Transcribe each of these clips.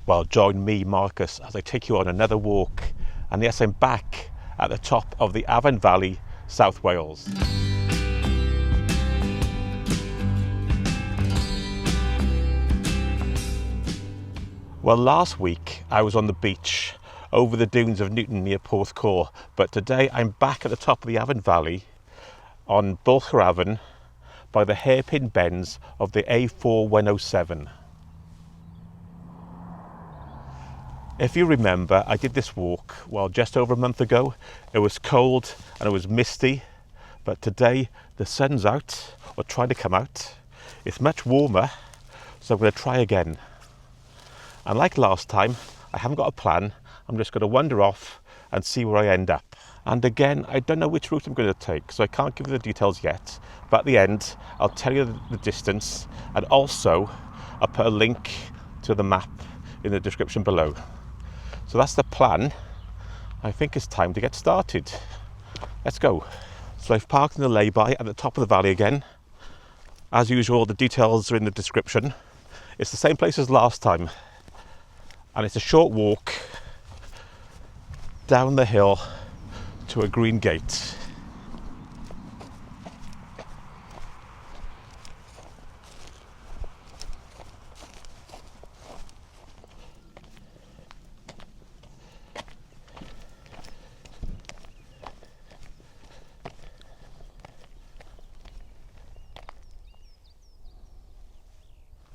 Well, join me, Marcus, as I take you on another walk. And yes, I'm back at the top of the Afan Valley, South Wales. Well, last week I was on the beach over the dunes of Newton near Porthcawl, but today I'm back at the top of the Afan Valley on Bwlch by the hairpin bends of the A4107. If you remember, I did this walk, well, just over a month ago. It was cold and it was misty, but today the sun's out, or trying to come out. It's much warmer, so I'm going to try again. And like last time, I haven't got a plan. I'm just going to wander off and see where I end up. And again, I don't know which route I'm going to take, so I can't give you the details yet. But at the end, I'll tell you the distance, and also I'll put a link to the map in the description below. So that's the plan. I think it's time to get started. Let's go. So I've parked in the lay-by at the top of the valley again. As usual, the details are in the description. It's the same place as last time. And it's a short walk down the hill to a green gate.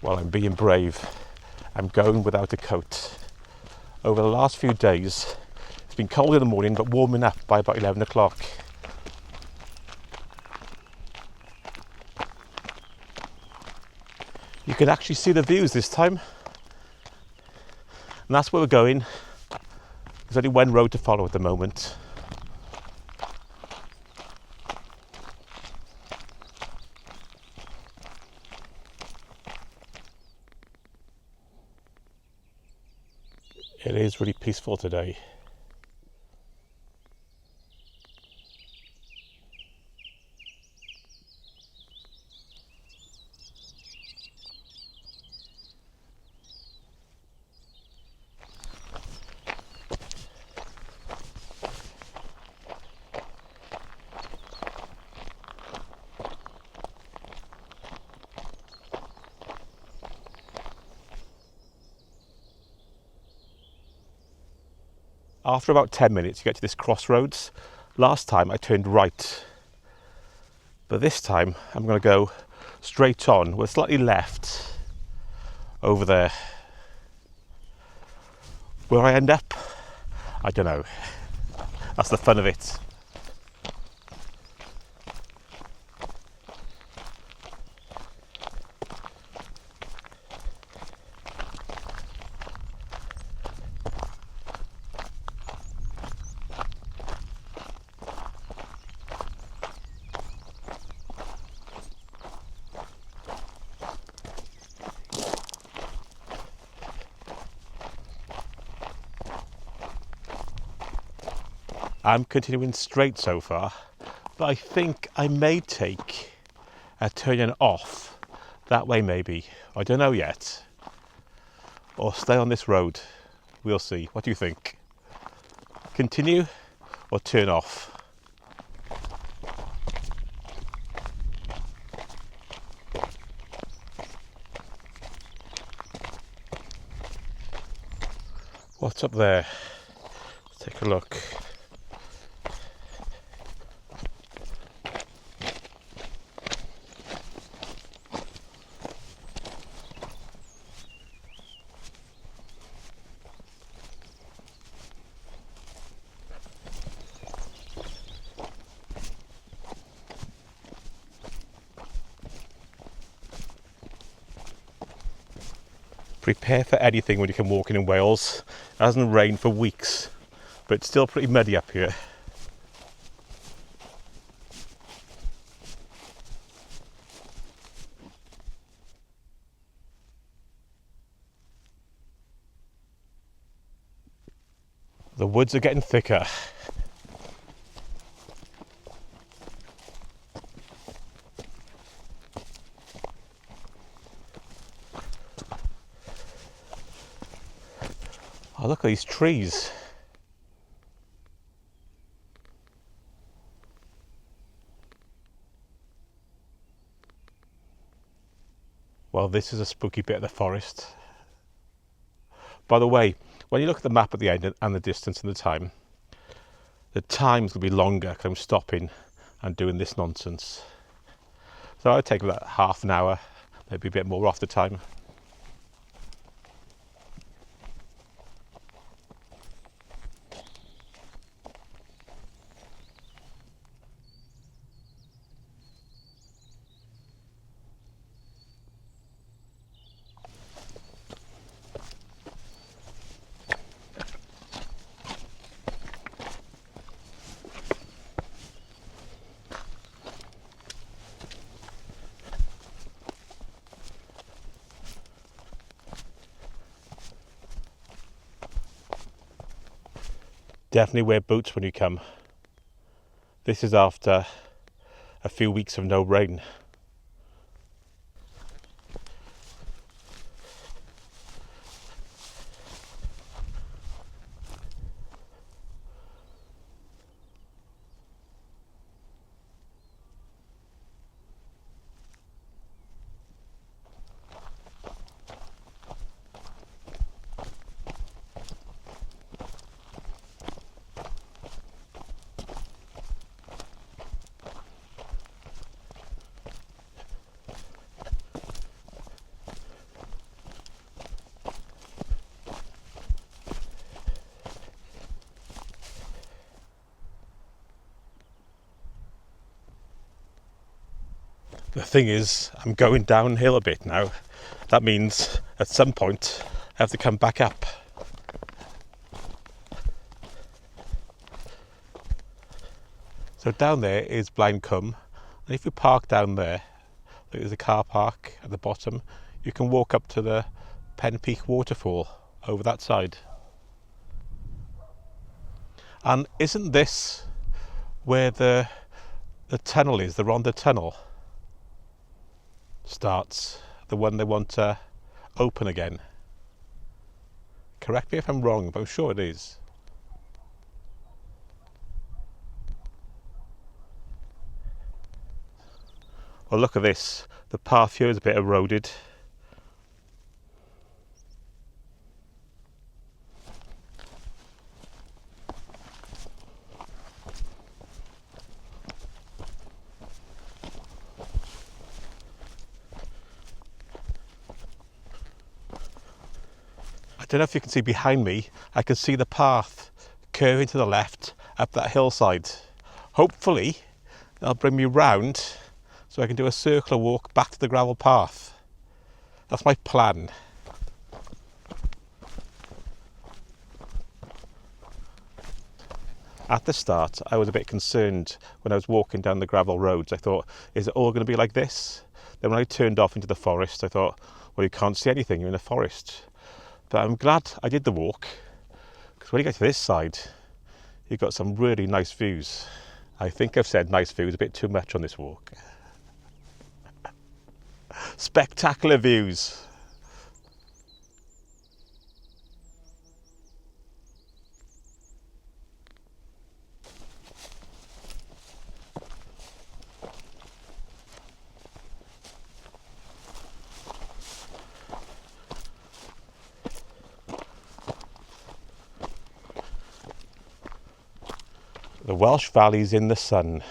Well, I'm being brave. I'm going without a coat. Over the last few days, it's been cold in the morning, but warming up by about 11 o'clock. You can actually see the views this time. And that's where we're going. There's only one road to follow at the moment. It is really peaceful today. After about 10 minutes, you get to this crossroads. Last time I turned right, but this time I'm going to go straight on with slightly left over there. Where I end up, I don't know. That's the fun of it. I'm continuing straight so far, but I think I may take a turn off that way maybe. I don't know yet. Or stay on this road. We'll see. What do you think? Continue or turn off? What's up there? Let's take a look. Prepare for anything when you come walking in Wales. It hasn't rained for weeks, but it's still pretty muddy up here. The woods are getting thicker. Oh, look at these trees. Well, this is a spooky bit of the forest. By the way, when you look at the map at the end and the distance and the time's going to be longer because I'm stopping and doing this nonsense. So I'd take about half an hour, maybe a bit more off the time. Definitely wear boots when you come. This is after a few weeks of no rain. The thing is, I'm going downhill a bit now. That means at some point I have to come back up. So down there is Blaencwm, and if you park down there, there's a car park at the bottom, you can walk up to the Pen Peak waterfall over that side. And isn't this where the tunnel is, the Rhondda tunnel starts, the one they want to open again? Correct me if I'm wrong, but I'm sure it is. Well, look at this. The path here is a bit eroded. I don't know if you can see behind me, I can see the path curving to the left up that hillside. Hopefully that'll bring me round so I can do a circular walk back to the gravel path. That's my plan. At the start I was a bit concerned when I was walking down the gravel roads. I thought, is it all going to be like this? Then when I turned off into the forest I thought, well, you can't see anything, you're in a forest. But I'm glad I did the walk, because when you get to this side, you've got some really nice views. I think I've said nice views a bit too much on this walk. Spectacular views. The Welsh Valleys in the sun.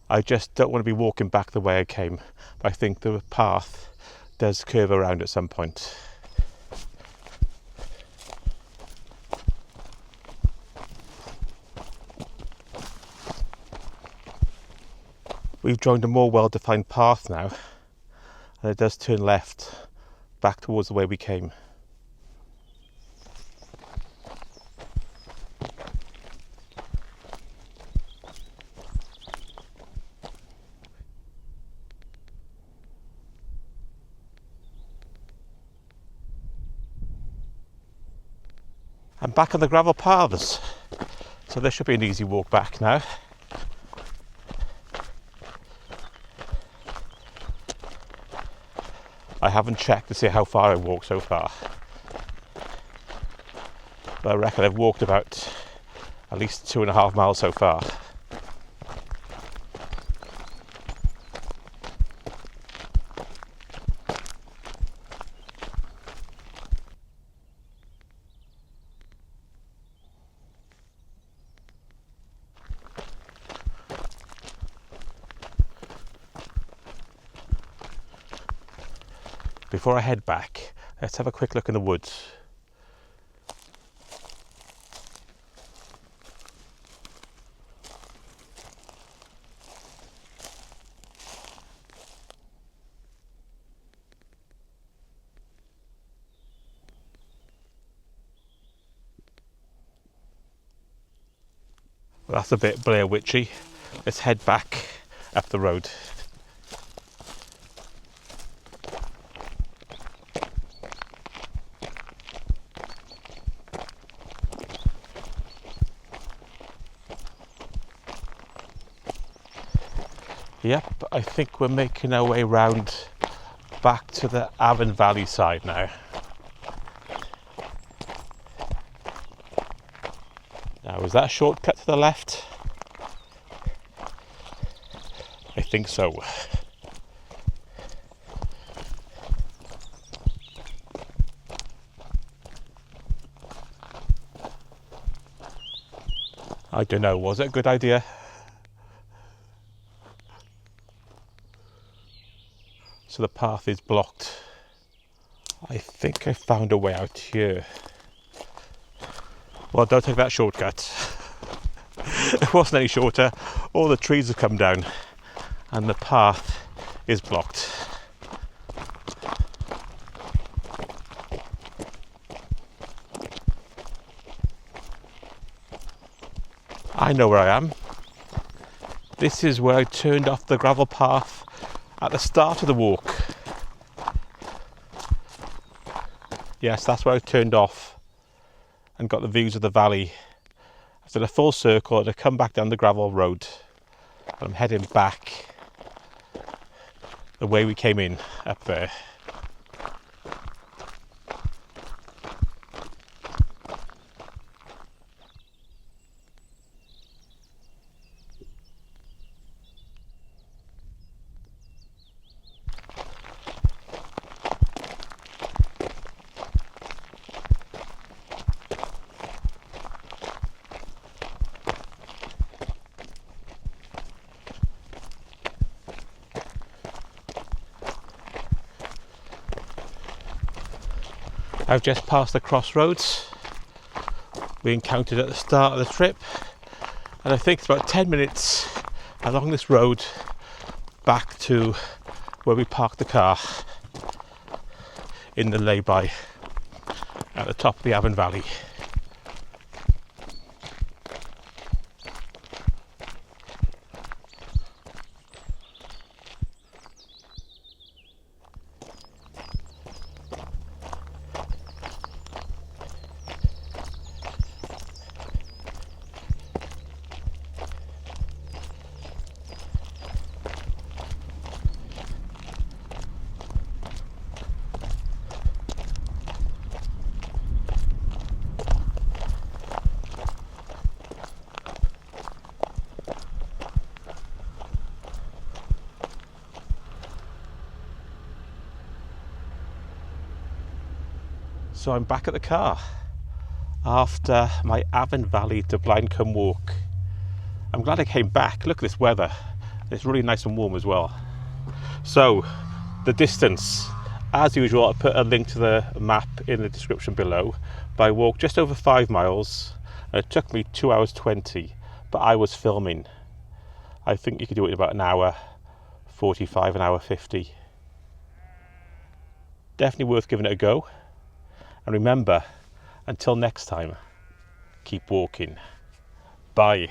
I just don't want to be walking back the way I came, but I think the path does curve around at some point. We've joined a more well-defined path now, and it does turn left back towards the way we came. I'm back on the gravel paths, so this should be an easy walk back now. I haven't checked to see how far I've walked so far, but I reckon I've walked about at least 2.5 miles so far. Before I head back, let's have a quick look in the woods. Well, that's a bit Blair Witchy. Let's head back up the road. Yep, I think we're making our way round back to the Afan Valley side now. Now, is that a shortcut to the left? I think so. I don't know, was it a good idea? So the path is blocked. I think I found a way out here. Well, don't take that shortcut. It wasn't any shorter. All the trees have come down and the path is blocked. I know where I am. This is where I turned off the gravel path at the start of the walk. Yes, that's where I turned off and got the views of the valley. I've done a full circle and I come back down the gravel road. I'm heading back the way we came in, up there. I've just passed the crossroads we encountered at the start of the trip, and I think it's about 10 minutes along this road back to where we parked the car in the lay-by at the top of the Afan Valley. So I'm back at the car after my Afan Valley to Blaencwm walk. I'm glad I came back. Look at this weather. It's really nice and warm as well. So the distance, as usual, I'll put a link to the map in the description below. But I walked just over 5 miles and it took me 2 hours 20, but I was filming. I think you could do it in about an hour 45, an hour 50. Definitely worth giving it a go. And remember, until next time, keep walking. Bye.